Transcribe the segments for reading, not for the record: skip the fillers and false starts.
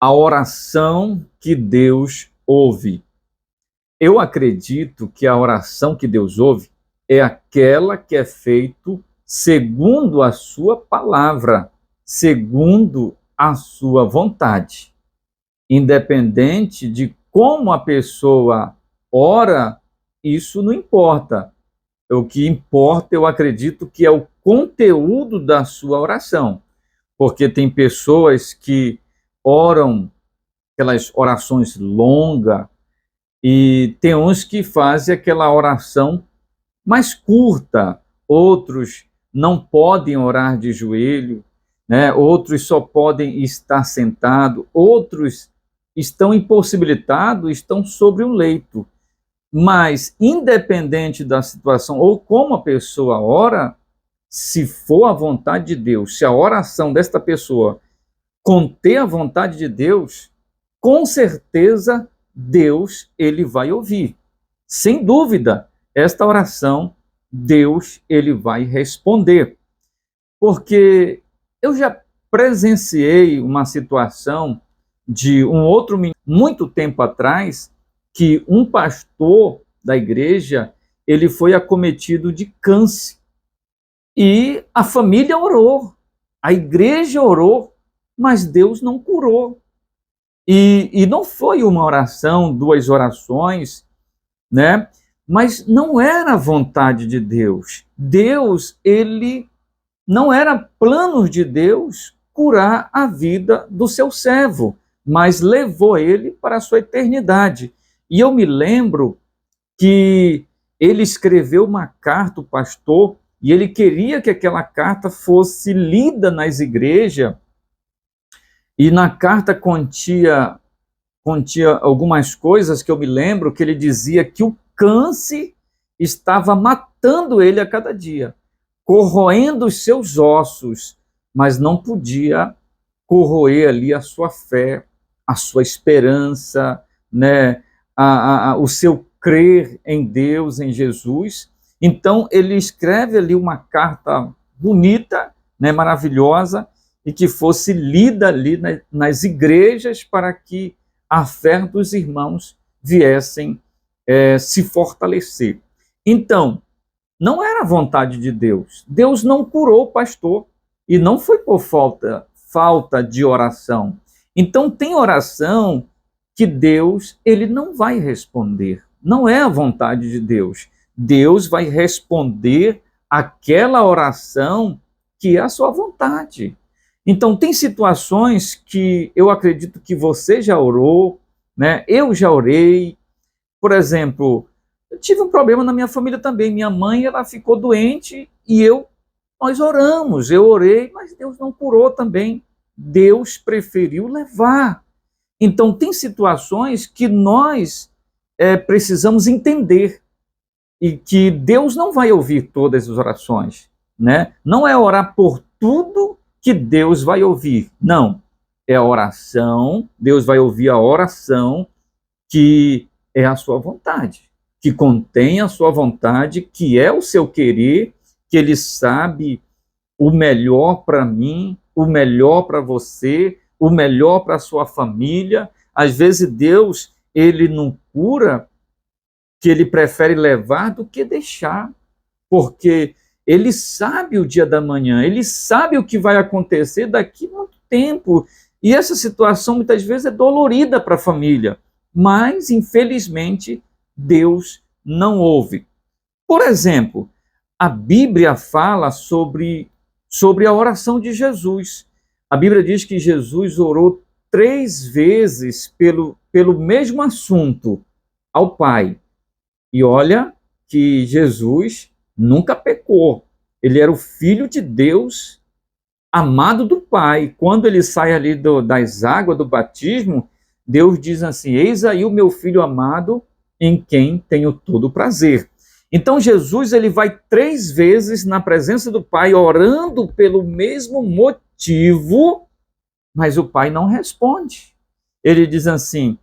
a oração que Deus ouve. Eu acredito que a oração que Deus ouve é aquela que é feita segundo a sua palavra, segundo a sua vontade. Independente de como a pessoa ora, isso não importa. O que importa, eu acredito, que é o conteúdo da sua oração. Porque tem pessoas que oram aquelas orações longas e tem uns que fazem aquela oração mais curta, outros não podem orar de joelho, né? Outros só podem estar sentados, outros estão impossibilitados, estão sobre um leito. Mas, independente da situação ou como a pessoa ora, se for a vontade de Deus, se a oração desta pessoa conter a vontade de Deus, com certeza Deus ele vai ouvir. Sem dúvida, esta oração Deus ele vai responder. Porque eu já presenciei uma situação de um outro muito tempo atrás que um pastor da igreja ele foi acometido de câncer e a família orou, a igreja orou, mas Deus não curou. E não foi uma oração, duas orações, né? Mas não era a vontade de Deus. Deus, ele não era plano de Deus curar a vida do seu servo, mas levou ele para a sua eternidade. E eu me lembro que ele escreveu uma carta, o pastor, e ele queria que aquela carta fosse lida nas igrejas, e na carta continha algumas coisas que eu me lembro, que ele dizia que o câncer estava matando ele a cada dia, corroendo os seus ossos, mas não podia corroer ali a sua fé, a sua esperança, né? O seu crer em Deus, em Jesus. Então ele escreve ali uma carta bonita, né, maravilhosa, e que fosse lida ali nas igrejas para que a fé dos irmãos viessem se fortalecer. Então, não era a vontade de Deus. Deus não curou o pastor e não foi por falta de oração. Então, tem oração que Deus ele não vai responder. Não é a vontade de Deus. Deus vai responder aquela oração que é a sua vontade. Então, tem situações que eu acredito que você já orou, né? Eu já orei. Por exemplo, eu tive um problema na minha família também. Minha mãe, ela ficou doente e nós oramos. Eu orei, mas Deus não curou também. Deus preferiu levar. Então, tem situações que nós precisamos entender e que Deus não vai ouvir todas as orações, né? Não é orar por tudo que Deus vai ouvir. Não, é a oração, Deus vai ouvir a oração que é a sua vontade, que contém a sua vontade, que é o seu querer, que ele sabe o melhor para mim, o melhor para você, o melhor para a sua família. Às vezes Deus, ele não cura, que ele prefere levar do que deixar, porque ele sabe o dia da manhã, ele sabe o que vai acontecer daqui a muito tempo. E essa situação muitas vezes é dolorida para a família, mas infelizmente Deus não ouve. Por exemplo, a Bíblia fala sobre a oração de Jesus. A Bíblia diz que Jesus orou 3 vezes pelo mesmo assunto ao Pai. E olha que Jesus nunca pecou. Ele era o Filho de Deus, amado do Pai. Quando ele sai ali das águas do batismo, Deus diz assim: eis aí o meu Filho amado, em quem tenho todo o prazer. Então Jesus ele vai 3 vezes na presença do Pai, orando pelo mesmo motivo, mas o Pai não responde. Ele diz assim: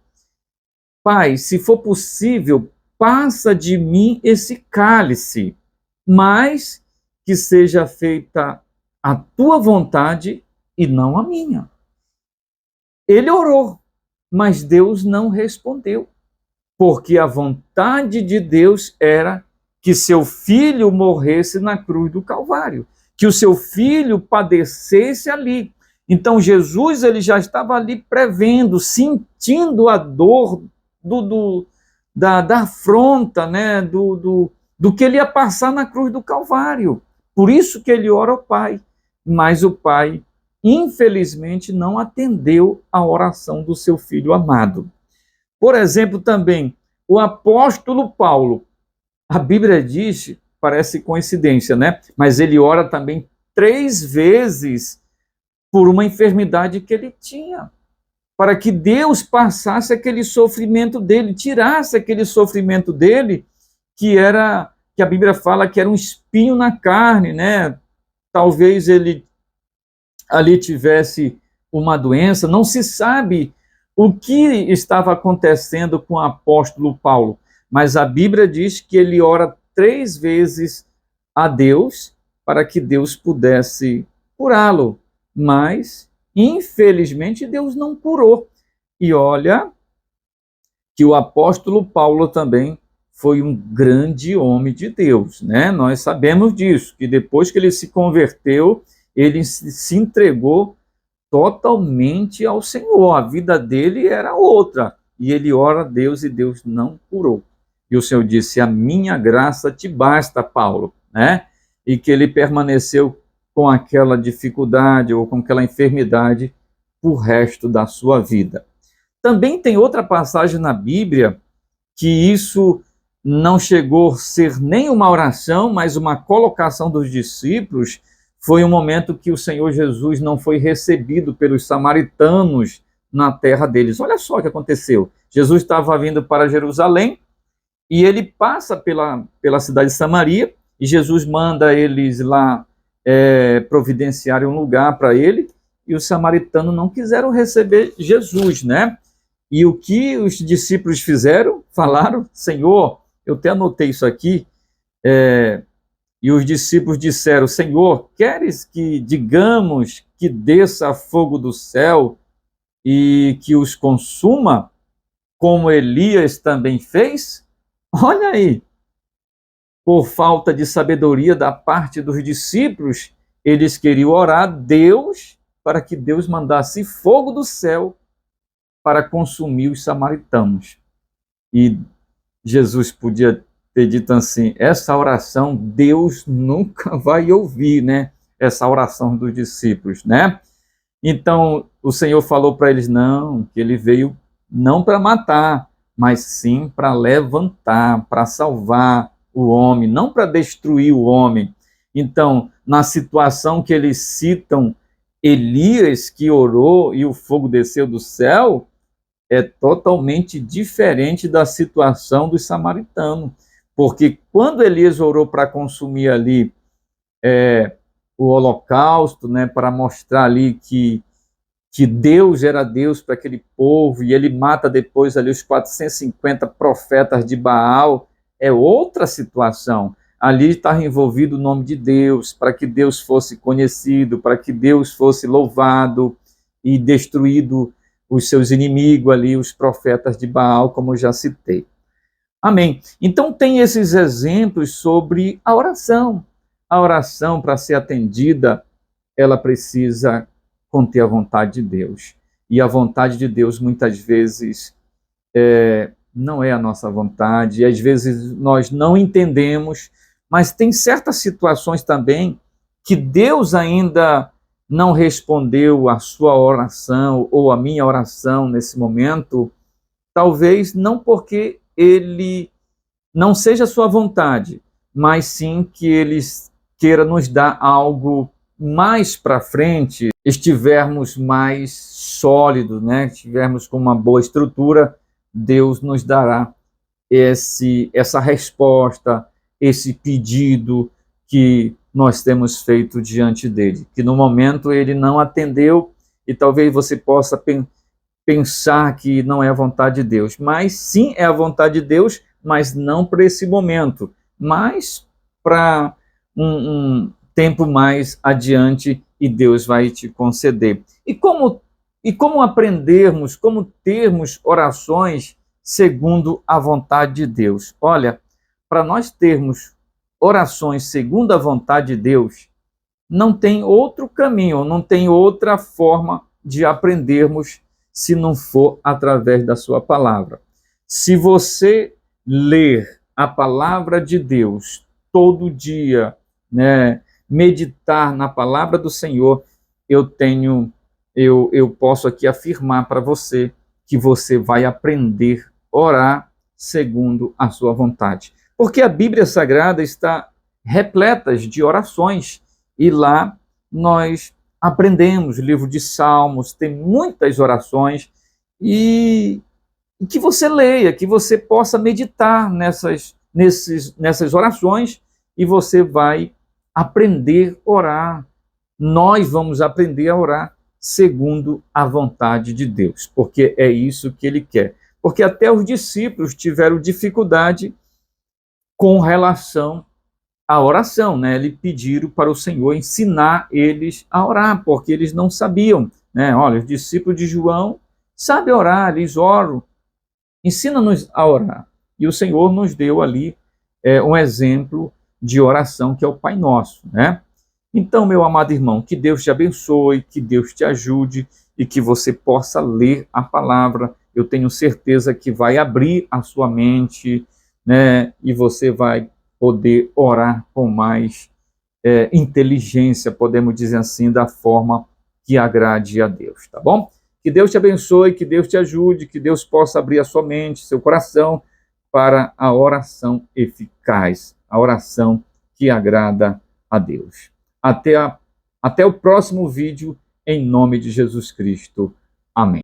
Pai, se for possível, passa de mim esse cálice, mas que seja feita a tua vontade e não a minha. ele orou, mas Deus não respondeu, porque a vontade de Deus era que seu filho morresse na cruz do Calvário, que o seu filho padecesse ali. Então Jesus ele já estava ali prevendo, sentindo a dor da afronta, né? do que ele ia passar na cruz do Calvário. Por isso que ele ora ao Pai, mas o Pai, infelizmente, não atendeu a oração do seu filho amado. Por exemplo, também, o apóstolo Paulo, a Bíblia diz, parece coincidência, né? Mas ele ora também 3 vezes por uma enfermidade que ele tinha, para que Deus passasse aquele sofrimento dele, tirasse aquele sofrimento dele, que a Bíblia fala que era um espinho na carne, né? Talvez ele ali tivesse uma doença, não se sabe o que estava acontecendo com o apóstolo Paulo, mas a Bíblia diz que ele ora 3 vezes a Deus para que Deus pudesse curá-lo, mas infelizmente Deus não curou. E olha que o apóstolo Paulo também foi um grande homem de Deus, né? Nós sabemos disso, que depois que ele se converteu, ele se entregou totalmente ao Senhor. A vida dele era outra. E ele ora a Deus e Deus não curou. E o Senhor disse, a minha graça te basta, Paulo, né? E que ele permaneceu com aquela dificuldade ou com aquela enfermidade o resto da sua vida. Também tem outra passagem na Bíblia que isso não chegou a ser nem uma oração, mas uma colocação dos discípulos. Foi um momento que o Senhor Jesus não foi recebido pelos samaritanos na terra deles. Olha só o que aconteceu. Jesus estava vindo para Jerusalém e ele passa pela cidade de Samaria e Jesus manda eles lá providenciarem um lugar para ele e os samaritanos não quiseram receber Jesus, né? E o que os discípulos fizeram? Falaram, Senhor, eu até anotei isso aqui, e os discípulos disseram, Senhor, queres que digamos que desça fogo do céu e que os consuma, como Elias também fez? Olha aí, por falta de sabedoria da parte dos discípulos, eles queriam orar a Deus para que Deus mandasse fogo do céu para consumir os samaritanos. E Jesus podia ter dito assim, essa oração Deus nunca vai ouvir, né? Essa oração dos discípulos, né? Então, o Senhor falou para eles, não, que ele veio não para matar, mas sim para levantar, para salvar o homem, não para destruir o homem. Então, na situação que eles citam Elias, que orou e o fogo desceu do céu, é totalmente diferente da situação dos samaritanos. Porque quando Elias orou para consumir ali o holocausto, né, para mostrar ali que Deus era Deus para aquele povo, e ele mata depois ali os 450 profetas de Baal, é outra situação. Ali estava envolvido o nome de Deus, para que Deus fosse conhecido, para que Deus fosse louvado e destruído os seus inimigos ali, os profetas de Baal, como eu já citei. Amém. Então tem esses exemplos sobre a oração. A oração, para ser atendida, ela precisa conter a vontade de Deus. E a vontade de Deus, muitas vezes, não é a nossa vontade, e às vezes nós não entendemos, mas tem certas situações também que Deus ainda não respondeu a sua oração ou a minha oração nesse momento, talvez não porque ele não seja a sua vontade, mas sim que ele queira nos dar algo mais para frente, estivermos mais sólidos, né? Estivermos com uma boa estrutura, Deus nos dará essa resposta, esse pedido que nós temos feito diante dele, que no momento ele não atendeu, e talvez você possa pensar que não é a vontade de Deus, mas sim é a vontade de Deus, mas não para esse momento, mas para um tempo mais adiante, e Deus vai te conceder. E como E como aprendermos, como termos orações segundo a vontade de Deus? Olha, para nós termos orações segundo a vontade de Deus, não tem outro caminho, não tem outra forma de aprendermos se não for através da sua palavra. Se você ler a palavra de Deus todo dia, né, meditar na palavra do Senhor, eu posso aqui afirmar para você que você vai aprender a orar segundo a sua vontade. Porque a Bíblia Sagrada está repleta de orações e lá nós aprendemos, o livro de Salmos tem muitas orações e que você leia, que você possa meditar nessas orações e você vai aprender a orar. Nós vamos aprender a orar segundo a vontade de Deus, porque é isso que Ele quer. Porque até os discípulos tiveram dificuldade com relação à oração, né? Eles pediram para o Senhor ensinar eles a orar, porque eles não sabiam, né? Olha, os discípulos de João sabem orar, eles oram, ensina-nos a orar. E o Senhor nos deu ali um exemplo de oração, que é o Pai Nosso, né? Então, meu amado irmão, que Deus te abençoe, que Deus te ajude e que você possa ler a palavra. Eu tenho certeza que vai abrir a sua mente, né? E você vai poder orar com mais inteligência, podemos dizer assim, da forma que agrade a Deus, tá bom? Que Deus te abençoe, que Deus te ajude, que Deus possa abrir a sua mente, seu coração, para a oração eficaz, a oração que agrada a Deus. Até o próximo vídeo, em nome de Jesus Cristo. Amém.